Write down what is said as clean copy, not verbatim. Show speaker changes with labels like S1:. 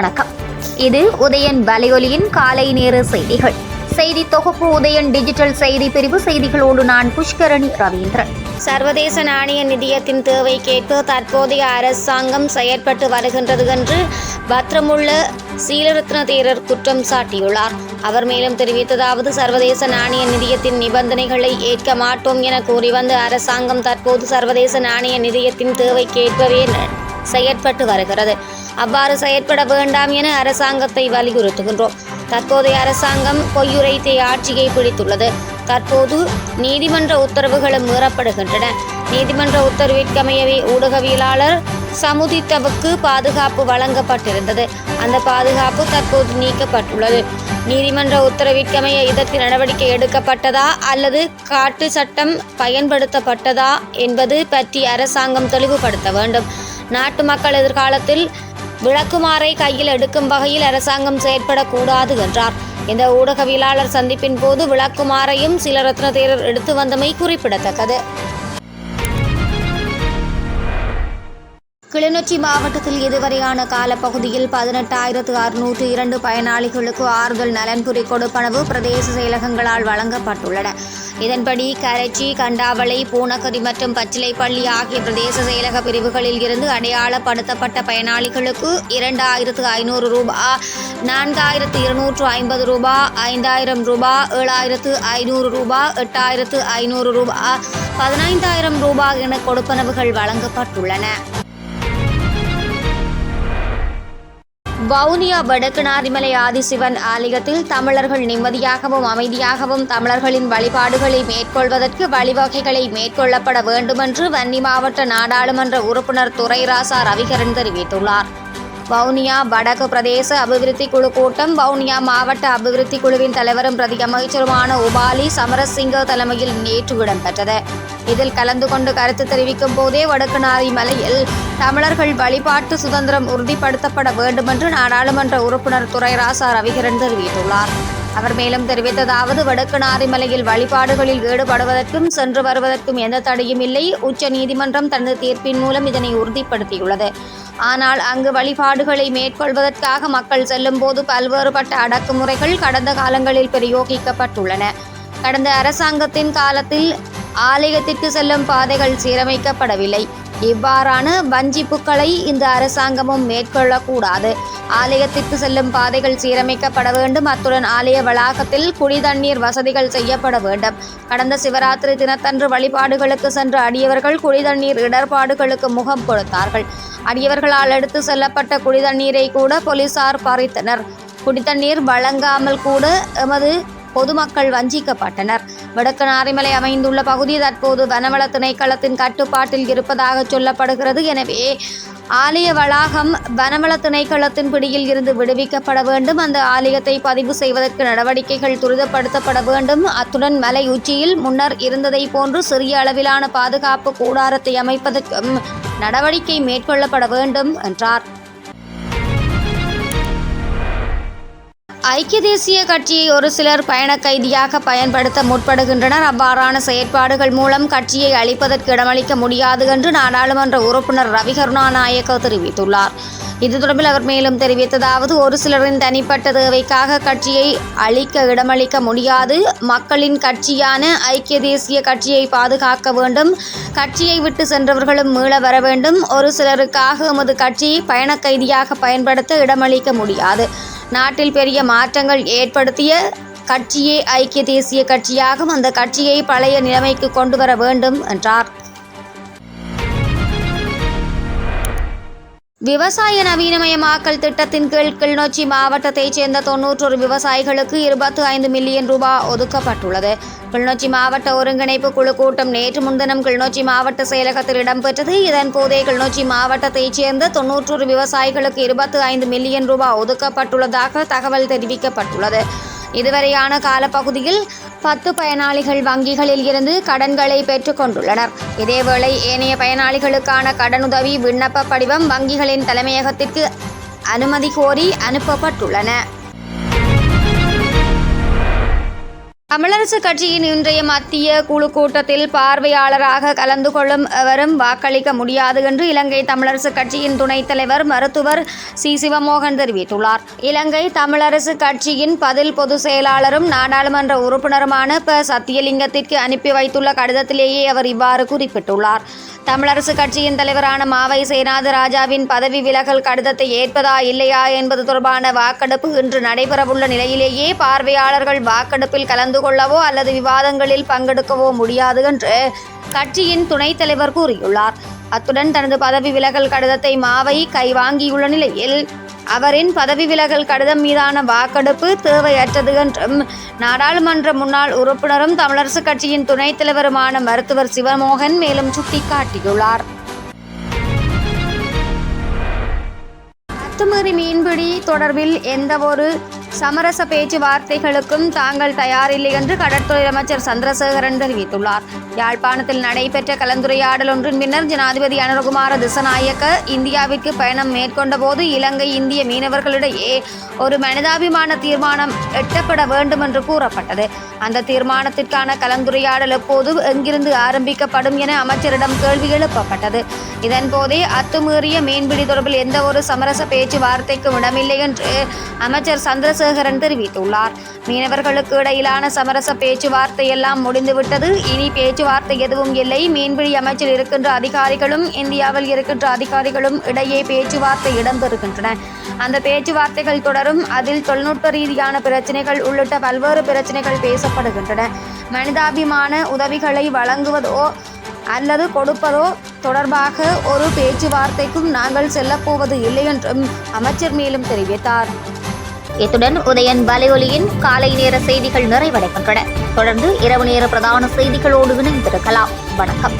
S1: வணக்கம். இது உதயன் வலையொலியின் காலை நேர செய்திகள். செய்தி தொகுப்பு உதயன் டிஜிட்டல் செய்தி பிரிவு செய்திகளோடு நான் புஷ்கரணி ரவீந்திரன்.
S2: சர்வதேச நாணய நிதியத்தின் தேவைக்கேற்ப தற்போதைய அரசாங்கம் செயற்பட்டு வருகின்றது என்று பத்ரமுள்ள சீலரத்ன தேரர் குற்றம் சாட்டியுள்ளார். அவர் மேலும் தெரிவித்ததாவது, சர்வதேச நாணய நிதியத்தின் நிபந்தனைகளை ஏற்க மாட்டோம் என கூறி வந்த அரசாங்கம் தற்போது சர்வதேச நாணய நிதியத்தின் தேவைக்கேற்பவே செயற்பட்டு வருகிறது. அவ்வாறு செயற்பட வேண்டாம் என அரசாங்கத்தை வலியுறுத்துகின்றோம். தற்போதைய அரசாங்கம் பொய்யுரைத்தை ஆட்சியை பிடித்துள்ளது. தற்போது நீதிமன்ற உத்தரவுகளும் மீறப்படுகின்றன. நீதிமன்ற உத்தரவிற்கமையவே ஊடகவியலாளர் சமுதித்தவுக்கு பாதுகாப்பு வழங்கப்பட்டிருந்தது. அந்த பாதுகாப்பு தற்போது நீக்கப்பட்டுள்ளது. நீதிமன்ற உத்தரவிற்கமைய இதற்கு நடவடிக்கை எடுக்கப்பட்டதா அல்லது காட்டு சட்டம் பயன்படுத்தப்பட்டதா என்பது பற்றி அரசாங்கம் தெளிவுபடுத்த வேண்டும். நாட்டு மக்கள் எதிர்காலத்தில் விளக்குமாறை கையில் எடுக்கும் வகையில் அரசாங்கம் செயற்படக்கூடாது என்றார். இந்த ஊடகவியலாளர் சந்திப்பின் போது விளக்குமாறையும் சீலரத்ன தேரர் எடுத்து வந்தமை குறிப்பிடத்தக்கது. கிளிநொச்சி மாவட்டத்தில் இதுவரையான காலப்பகுதியில் 18,602 பயனாளிகளுக்கு ஆறுதல் நலன்புரி கொடுப்பனவு பிரதேச செயலகங்களால் வழங்கப்பட்டுள்ளன. இதன்படி கரைச்சி, கண்டாவளை, பூனகரி மற்றும் பச்சிலைப்பள்ளி ஆகிய பிரதேச செயலக பிரிவுகளில் இருந்து அடையாளப்படுத்தப்பட்ட பயனாளிகளுக்கு 2,500 ரூபாய், 4,250 ரூபாய், 5,000 ரூபாய், 7,500 ரூபாய், 8,500 ரூபாய், 15,000 ரூபாய் என கொடுப்பனவுகள் வழங்கப்பட்டுள்ளன. வவுனியா வடக்கு நாரிமலை ஆதிசிவன் ஆலயத்தில் தமிழர்கள் நிம்மதியாகவும் அமைதியாகவும் தமிழர்களின் வழிபாடுகளை மேற்கொள்வதற்கு வழிவகைகளை மேற்கொள்ளப்பட வேண்டுமென்று வன்னி மாவட்ட நாடாளுமன்ற உறுப்பினர் துரைராசா ரவிகரன் தெரிவித்துள்ளார். வவுனியா வடக்கு பிரதேச அபிவிருத்தி குழு கூட்டம் வவுனியா மாவட்ட அபிவிருத்தி குழுவின் தலைவரும் பிரதி அமைச்சருமான உபாலி சமரசிங்க தலைமையில் நேற்று இடம்பெற்றது. இதில் கலந்து கொண்டு கருத்து தெரிவிக்கும் போதே வடக்கு நாரிமலையில் தமிழர்கள் வழிபாட்டு சுதந்திரம் உறுதிப்படுத்தப்பட வேண்டுமென்று நாடாளுமன்ற உறுப்பினர் துரைராசா ரவிகரன் தெரிவித்துள்ளார். அவர் மேலும் தெரிவித்ததாவது, வடக்கு நாரிமலையில் வழிபாடுகளில் ஈடுபடுவதற்கும் சென்று வருவதற்கும் எந்த தடையும் இல்லை. உச்ச நீதிமன்றம் தனது தீர்ப்பின் மூலம் இதனை உறுதிப்படுத்தியுள்ளது. ஆனால் அங்கு வழிபாடுகளை மேற்கொள்வதற்காக மக்கள் செல்லும் போது பல்வேறுபட்ட அடக்குமுறைகள் கடந்த காலங்களில் பிரயோகிக்கப்பட்டுள்ளன. கடந்த அரசாங்கத்தின் காலத்தில் ஆலயத்திற்கு செல்லும் பாதைகள் சீரமைக்கப்படவில்லை. இவ்வாறான வஞ்சிப்புகளை இந்த அரசாங்கமும் மேற்கொள்ளக்கூடாது. ஆலயத்திற்கு செல்லும் பாதைகள் சீரமைக்கப்பட வேண்டும். அத்துடன் ஆலய வளாகத்தில் குடிதண்ணீர் வசதிகள் செய்யப்பட வேண்டும். கடந்த சிவராத்திரி தினத்தன்று வழிபாடுகளுக்கு சென்ற அடியவர்கள் குடிதண்ணீர் இடர்பாடுகளுக்கு முகம் கொடுத்தார்கள். அடியவர்களால் எடுத்து செல்லப்பட்ட குடிதண்ணீரை கூட போலீசார் பறித்தனர். குடிதண்ணீர் வழங்காமல் கூட எமது பொதுமக்கள் வஞ்சிக்கப்பட்டனர். வடக்கு நாரிமலை அமைந்துள்ள பகுதி தற்போது வனவள திணைக்களத்தின் கட்டுப்பாட்டில் இருப்பதாக சொல்லப்படுகிறது. எனவே ஆலய வளாகம் வனவள திணைக்களத்தின் பிடியில் இருந்து விடுவிக்கப்பட வேண்டும். அந்த ஆலயத்தை பதிவு செய்வதற்கு நடவடிக்கைகள் துரிதப்படுத்தப்பட வேண்டும். அத்துடன் மலை உச்சியில் முன்னர் இருந்ததை போன்று சிறிய அளவிலான பாதுகாப்பு கூடாரத்தை அமைப்பதற்கும் நடவடிக்கை மேற்கொள்ளப்பட வேண்டும் என்றார். ஐக்கிய தேசிய கட்சியை ஒரு சிலர் பயண கைதியாக பயன்படுத்த முற்படுகின்றனர். அவ்வாறான செயற்பாடுகள் மூலம் கட்சியை அழிப்பதற்கு இடமளிக்க முடியாது என்று நாடாளுமன்ற உறுப்பினர் ரவி கருணாநாயக்க தெரிவித்துள்ளார். இது தொடர்பில் அவர் மேலும் தெரிவித்ததாவது, ஒரு சிலரின் தனிப்பட்ட தேவைக்காக கட்சியை அழிக்க இடமளிக்க முடியாது. மக்களின் கட்சியான ஐக்கிய தேசிய கட்சியை பாதுகாக்க வேண்டும். கட்சியை விட்டு சென்றவர்களும் மீள வர வேண்டும். ஒரு சிலருக்காக எமது கட்சியை பயண கைதியாக பயன்படுத்த இடமளிக்க முடியாது. நாட்டில் பெரிய மாற்றங்கள் ஏற்படுத்திய கட்சியே ஐக்கிய தேசிய கட்சியாகும். அந்த கட்சியை பழைய நிலைமைக்கு கொண்டு வர வேண்டும் என்றார். விவசாய நவீனமயமாக்கல் திட்டத்தின் கீழ் கிளிநொச்சி மாவட்டத்தைச் சேர்ந்த 91 விவசாயிகளுக்கு 25 மில்லியன் ரூபாய் ஒதுக்கப்பட்டுள்ளது. கிளிநொச்சி மாவட்ட ஒருங்கிணைப்பு குழு கூட்டம் நேற்று முன்தினம் கிளிநொச்சி மாவட்ட செயலகத்தில் இடம்பெற்றது. இதன் போதே கிளிநொச்சி மாவட்டத்தைச் சேர்ந்த 91 விவசாயிகளுக்கு 25 மில்லியன் ரூபாய் ஒதுக்கப்பட்டுள்ளதாக தகவல் தெரிவிக்கப்பட்டுள்ளது. இதுவரையான காலப்பகுதியில் 10 பயனாளிகள் வங்கிகளில் இருந்து கடன்களை பெற்றுக் கொண்டுள்ளனர். இதேவேளை ஏனைய பயனாளிகளுக்கான கடனுதவி விண்ணப்ப படிவம் வங்கிகளின் தலைமையகத்திற்கு அனுமதி கோரி அனுப்பப்பட்டுள்ளன. தமிழரசு கட்சியின் இன்றைய மத்திய குழு கூட்டத்தில் பார்வையாளராக கலந்து கொள்ளும் எவரும் வாக்களிக்க முடியாது என்று இலங்கை தமிழரசு கட்சியின் துணைத் தலைவர் மருத்துவர் சி. சிவமோகன் தெரிவித்துள்ளார். இலங்கை தமிழரசு கட்சியின் பதில் பொதுச் செயலாளரும் நாடாளுமன்ற உறுப்பினருமான ப. சத்தியலிங்கத்திற்கு அனுப்பி வைத்துள்ள கடிதத்திலேயே அவர் இவ்வாறு குறிப்பிட்டுள்ளார். தமிழரசு கட்சியின் தலைவரான மாவை சேனாத ராஜாவின் பதவி விலகல் கடிதத்தை ஏற்பதா இல்லையா என்பது தொடர்பான வாக்கெடுப்பு இன்று நடைபெறவுள்ள நிலையிலேயே பார்வையாளர்கள் வாக்கெடுப்பில் கலந்து கொள்ளவோ அல்லது விவாதங்களில் பங்கெடுக்கவோ முடியாது என்று கட்சியின் துணைத் தலைவர் கூறியுள்ளார். அத்துடன் தனது பதவி விலகல் கடிதத்தை மாவை கைவாங்கியுள்ள நிலையில் அவரின் பதவி விலகல் கடிதம் மீதான வாக்கெடுப்பு தேவையற்றது என்றும் நாடாளுமன்ற முன்னாள் உறுப்பினரும் தமிழரசு கட்சியின் துணைத் தலைவருமான மருத்துவர் சிவமோகன் மேலும் சுட்டிக்காட்டியுள்ளார். அத்துமீறி மீன்பிடி தொடர்பில் எந்தவொரு சமரச பேச்சுவார்த்தைகளுக்கும் தாங்கள் தயாரில்லை என்று கடற்துறை அமைச்சர் சந்திரசேகரன் தெரிவித்துள்ளார். யாழ்ப்பாணத்தில் நடைபெற்ற கலந்துரையாடல் ஒன்றின் பின்னர் ஜனாதிபதி அனுரகுமார திஸநாயக்க இந்தியாவிற்கு பயணம் மேற்கொண்ட போது இலங்கை இந்திய மீனவர்களிடையே ஒரு மனிதாபிமான தீர்மானம் எட்டப்பட வேண்டும் என்று கூறப்பட்டது. அந்த தீர்மானத்திற்கான கலந்துரையாடல் எப்போது எங்கிருந்து ஆரம்பிக்கப்படும் என அமைச்சரிடம் கேள்வி எழுப்பப்பட்டது. இதன்போதே அத்துமீறிய மீன்பிடி தொடர்பில் எந்த ஒரு சமரச பேச்சுவார்த்தைக்கும் இடமில்லை என்று அமைச்சர் சந்திரசேகரன் தெரிவித்துள்ளார். மீனவர்களுக்கு இடையிலான சமரச பேச்சுவார்த்தை எல்லாம் முடிந்துவிட்டது. இனி பேச்சுவார்த்தை எதுவும் இல்லை. மீன்பிடி அமைச்சில் இருக்கின்ற அதிகாரிகளும் இந்தியாவில் இருக்கின்ற அதிகாரிகளும் இடையே பேச்சுவார்த்தை இடம்பெறுகின்றன. அந்த பேச்சுவார்த்தைகள் தொடரும். அதில் தொழில்நுட்ப ரீதியான பிரச்சினைகள் உள்ளிட்ட பல்வேறு பிரச்சினைகள் பேசப்படுகின்றன. மனிதாபிமான உதவிகளை வழங்குவதோ அல்லது கொடுப்பதோ தொடர்பாக ஒரு பேச்சுவார்த்தைக்கும் நாங்கள் செல்லப்போவது இல்லை என்றும் அமைச்சர் மேலும் தெரிவித்தார்.
S1: இத்துடன் உதயன் வலையொலியின் காலை நேர செய்திகள் நிறைவடைகின்றன. தொடர்ந்து இரவு நேர பிரதான செய்திகளோடு இணைந்திருக்கலாம். வணக்கம்.